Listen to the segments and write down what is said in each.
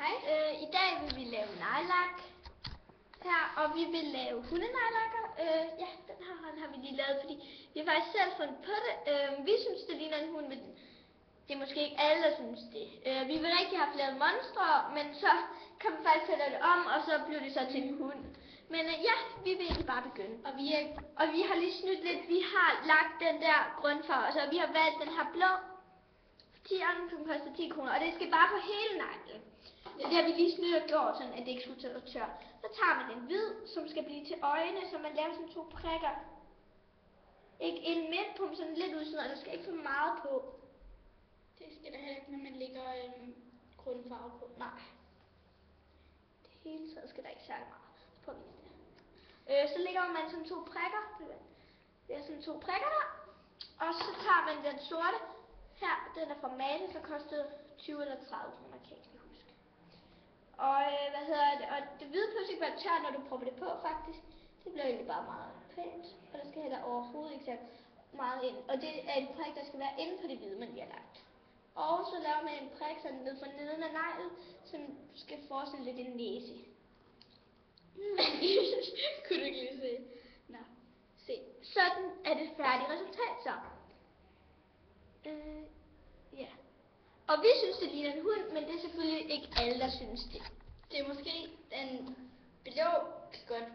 Hej. I dag vil vi lave nejlak her, og vi vil lave hundenejlakker. Ja, den her hånd har vi lige lavet, fordi vi har faktisk selv fundet på det. Vi synes, det ligner en hund, men det er måske ikke alle, der synes det. Vi vil rigtig have lavet monstre, men så kan man faktisk til at lave det om, og så bliver det så til en hund. Men ja, vi vil egentlig bare begynde. Og vi har lige snydt lidt. Vi har lagt den der grundfarve, altså vi har valgt den her blå. 10 andre, som koster 10 kroner, og det skal bare på hele neglen. Ja. Det har vi lige snydt og gjort, sådan at det ikke skulle til at tørre. Så tager man en hvid, som skal blive til øjne, så man laver sådan 2 prikker. Ikke en midt på, men sådan lidt ud, sådan, og der skal ikke for meget på. Det skal der heller ikke, når man lægger grundfarve på. Nej. Det hele taget skal der ikke særlig meget på det. Så lægger man sådan 2 prikker. Det er sådan 2 prikker der. Og så tager man den sorte. Her, den er fra Male, så kostede 20 eller 30 kroner, kan jeg ikke huske. Og og det hvide pludselig ikke være tørt, når du prøver det på, faktisk. Det bliver egentlig bare meget pænt, og der skal heller overhovedet ikke tage meget ind. Og det er en prik, der skal være inde på det hvide, man lige har lagt. Og så laver man en prik sådan ned for neden af neglen, som skal forestille lidt en næse. Kunne du ikke lige se? Nå, se. Sådan er det færdige resultat så. Ja. Og vi synes, det ligner en hund, men det er selvfølgelig ikke alle, der synes det. Det er måske den blå kan godt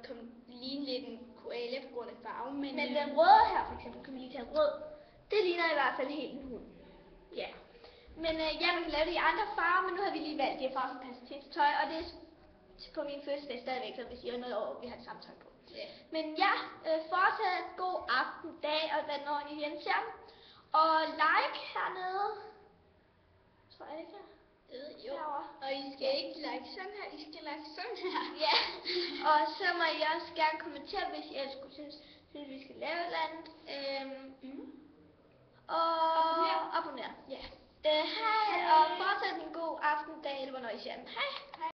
ligne lidt en koala på grund af farve, men den røde her, for eksempel, kan vi lige tage en rød. Det ligner i hvert fald helt en hund. Ja. Men ja, man kan lave det i andre farver, men nu har vi lige valgt de farver, som passer til tøj, og det er på min fødselsdag stadigvæk, så hvis I har noget over, vi har det samme tøj på. ja. Men ja, fortsat god aften, dag og hvad når I hjemme. Og like hernede. Tror jeg ikke her? Jo. Og I skal ikke like sådan her, I skal like sådan her. Ja. Og så må I også gerne kommentere, hvis I ellers synes vi skal lave et eller andet. Og abonner. Ja. Hej, og fortsat en god aften, dag, eller hvornår I ser den. Hej.